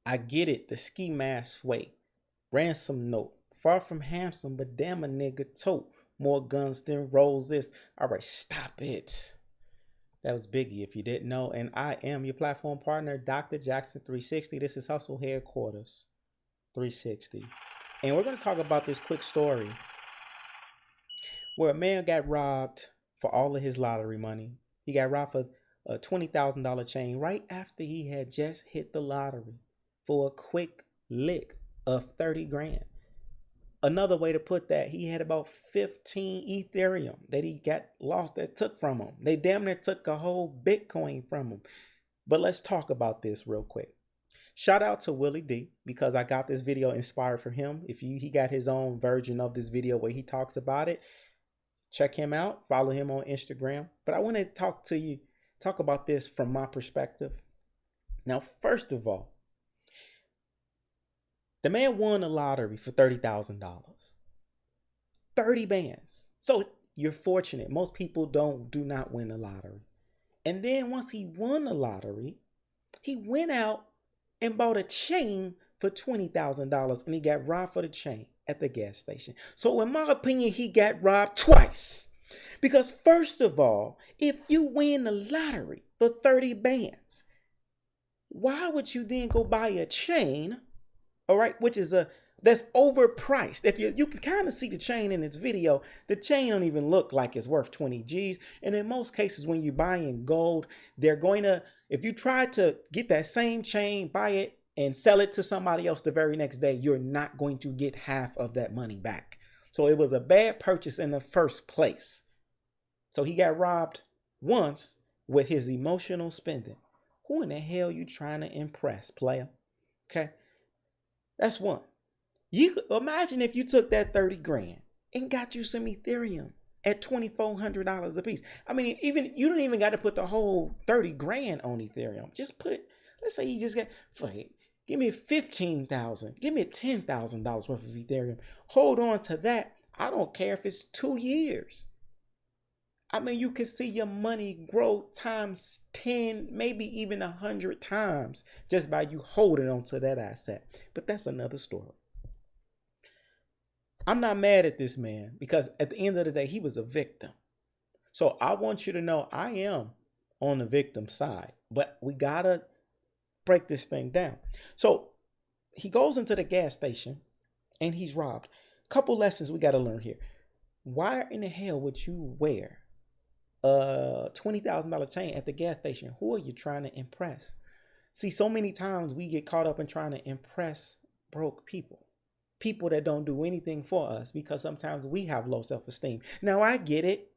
I get it, the ski mask way. Ransom note. Far from handsome, but damn a nigga tote. More guns than roses. All right, stop it. That was Biggie, if you didn't know. And I am your platform partner, Dr. Jackson 360. This is Hustle Headquarters 360. And we're going to talk about this quick story where a man got robbed for all of his lottery money. He got robbed for a $20,000 chain right after he had just hit the lottery for a quick lick of 30 grand. Another way to put that, he had about 15 Ethereum that he got lost, that took from him. They damn near took a whole Bitcoin from him. But let's talk about this real quick. Shout out to Willie D, because I got this video inspired from him. He got his own version of this video where he talks about it. Check him out. Follow him on Instagram. But I want to talk about this from my perspective. Now, first of all, the man won a lottery for $30,000. 30 bands. So you're fortunate. Most people do not win the lottery. And then once he won the lottery, he went out and bought a chain for $20,000, and he got robbed for the chain at the gas station. So in my opinion, he got robbed twice. Because first of all, if you win the lottery for 30 bands, why would you then go buy a chain? All right, that's overpriced. If you can kind of see the chain in this video, the chain don't even look like it's worth 20 G's. And in most cases, when you're buying gold, if you try to get that same chain, buy it and sell it to somebody else the very next day, you're not going to get half of that money back. So it was a bad purchase in the first place. So he got robbed once with his emotional spending. Who in the hell you trying to impress, player? Okay. That's one. You could imagine if you took that 30 grand and got you some Ethereum at $2,400 a piece. I mean, you don't even got to put the whole 30 grand on Ethereum. Let's say you just got, give me 15,000, give me $10,000 worth of Ethereum. Hold on to that. I don't care if it's 2 years. I mean, you can see your money grow times 10, maybe even 100 times just by you holding on to that asset. But that's another story. I'm not mad at this man because at the end of the day, he was a victim. So I want you to know I am on the victim side, but we got to break this thing down. So he goes into the gas station and he's robbed. Couple lessons we got to learn here. Why in the hell would you wear a $20,000 chain at the gas station? Who are you trying to impress? See, so many times we get caught up in trying to impress broke people that don't do anything for us because sometimes we have low self-esteem. Now, I get it.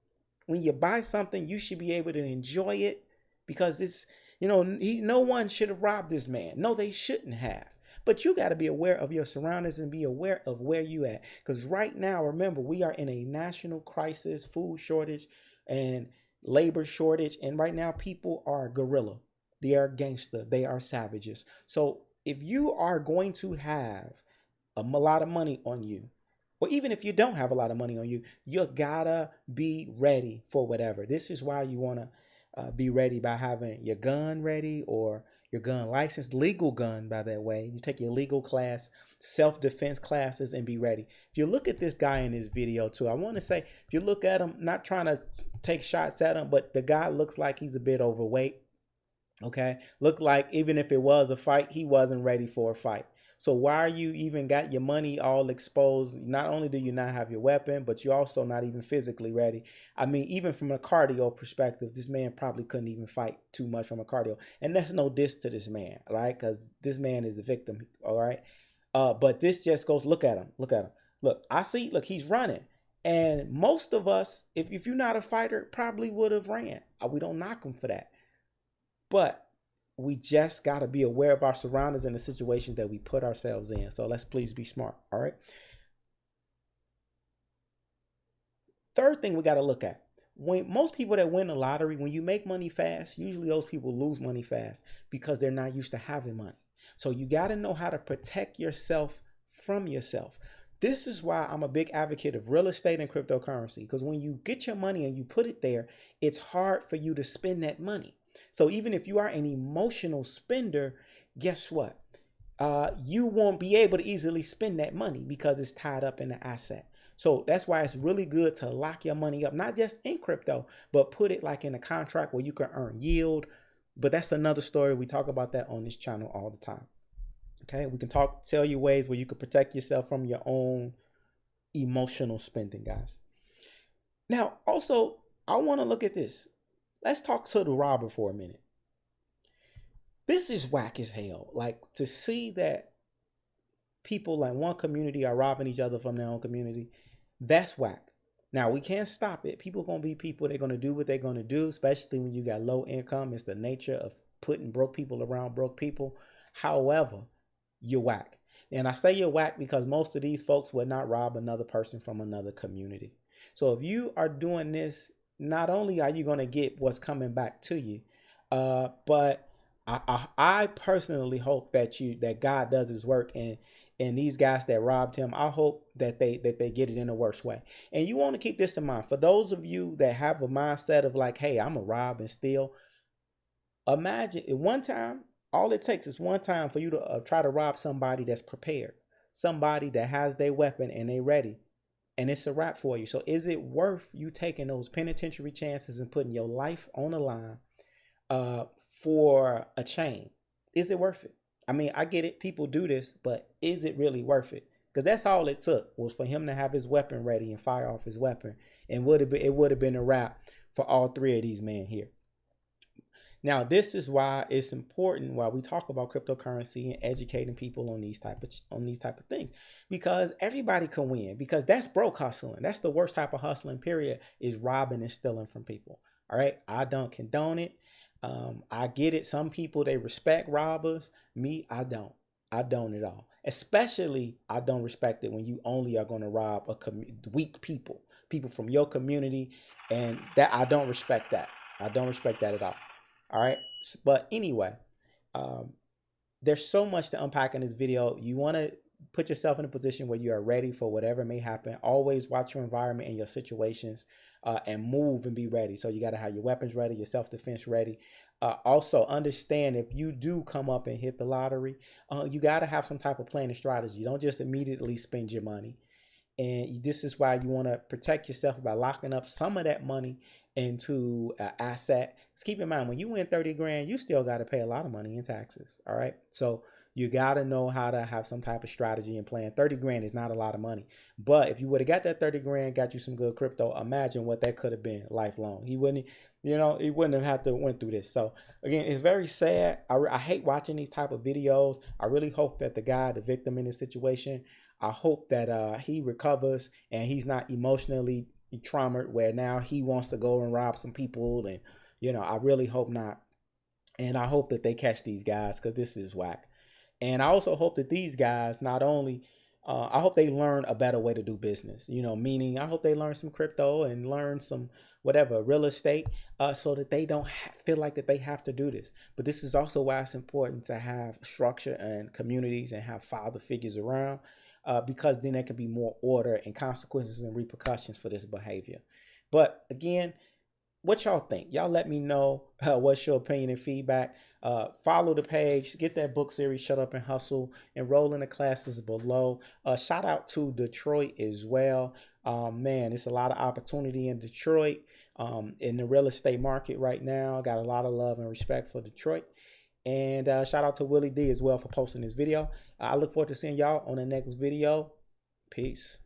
When you buy something, you should be able to enjoy it because it's, no one should have robbed this man. No, they shouldn't have. But you got to be aware of your surroundings and be aware of where you at. Because right now, remember, we are in a national crisis, food shortage, and labor shortage. And right now, people are guerrilla. They are gangster. They are savages. So if you are going to have a lot of money on you, or even if you don't have a lot of money on you, you gotta be ready for whatever. This is why you want to be ready by having your gun ready or your gun license, legal gun, by that way. You take your legal class, self-defense classes, and be ready. If you look at this guy in this video too, I want to say, if you look at him, not trying to take shots at him, but the guy looks like he's a bit overweight. Okay, look like even if it was a fight, he wasn't ready for a fight. So why are you even got your money all exposed? Not only do you not have your weapon, but you're also not even physically ready. I mean, even from a cardio perspective, this man probably couldn't even fight too much from a cardio. And that's no diss to this man, right? Because this man is a victim, all right? But this just goes, look at him. Look, he's running. And most of us, if you're not a fighter, probably would have ran. We don't knock him for that. But we just got to be aware of our surroundings and the situations that we put ourselves in. So let's please be smart. All right. Third thing we got to look at. When most people that win the lottery, when you make money fast, usually those people lose money fast because they're not used to having money. So you got to know how to protect yourself from yourself. This is why I'm a big advocate of real estate and cryptocurrency, because when you get your money and you put it there, it's hard for you to spend that money. So even if you are an emotional spender, guess what? you won't be able to easily spend that money because it's tied up in the asset. So that's why it's really good to lock your money up, not just in crypto, but put it like in a contract where you can earn yield. But that's another story. We talk about that on this channel all the time. Okay, we can tell you ways where you can protect yourself from your own emotional spending, guys. Now, also, I want to look at this. Let's talk to the robber for a minute. This is whack as hell. Like, to see that people like one community are robbing each other from their own community, that's whack. Now, we can't stop it. People going to be people. They're going to do what they're going to do, especially when you got low income. It's the nature of putting broke people around broke people. However, you're whack. And I say you're whack because most of these folks would not rob another person from another community. So if you are doing this, not only are you going to get what's coming back to you, but I personally hope that God does his work, and these guys that robbed him, I hope that they get it in a worse way. And you want to keep this in mind. For those of you that have a mindset of like, hey, I'm a rob and steal, imagine at one time, all it takes is one time for you to try to rob somebody that's prepared, somebody that has their weapon and they ready, and it's a wrap for you. So is it worth you taking those penitentiary chances and putting your life on the line for a chain? Is it worth it? I mean, I get it. People do this, but is it really worth it? Because that's all it took was for him to have his weapon ready and fire off his weapon. And it would have been a wrap for all three of these men here. Now, this is why it's important while we talk about cryptocurrency and educating people on these type of things, because everybody can win, because that's broke hustling. That's the worst type of hustling, period, is robbing and stealing from people. All right. I don't condone it. I get it. Some people, they respect robbers. Me, I don't. I don't at all. Especially, I don't respect it when you only are going to rob weak people from your community. And that, I don't respect that. I don't respect that at all. All right. But anyway, there's so much to unpack in this video. You want to put yourself in a position where you are ready for whatever may happen. Always watch your environment and your situations, and move and be ready. So you got to have your weapons ready, your self-defense ready. Also understand, if you do come up and hit the lottery, you got to have some type of plan and strategy. You don't just immediately spend your money. And this is why you want to protect yourself by locking up some of that money into an asset. Just keep in mind, when you win 30 grand, you still got to pay a lot of money in taxes. All right. So you got to know how to have some type of strategy and plan. 30 grand is not a lot of money. But if you would have got that 30 grand, got you some good crypto, imagine what that could have been lifelong. He wouldn't have had to went through this. So again, it's very sad. I hate watching these type of videos. I really hope that the victim in this situation, I hope that he recovers and he's not emotionally traumatized where now he wants to go and rob some people. And, I really hope not. And I hope that they catch these guys, because this is whack. And I also hope that these guys not only, I hope they learn a better way to do business, meaning I hope they learn some crypto and learn some whatever real estate, so that they don't feel like that they have to do this. But this is also why it's important to have structure and communities and have father figures around. Because then there can be more order and consequences and repercussions for this behavior. But again, what y'all think? Y'all let me know what's your opinion and feedback. Follow the page, get that book series, Shut Up and Hustle, enroll in the classes below. Shout out to Detroit as well. Man, it's a lot of opportunity in Detroit, in the real estate market right now. Got a lot of love and respect for Detroit. And shout out to Willie D as well for posting this video. I look forward to seeing y'all on the next video. Peace.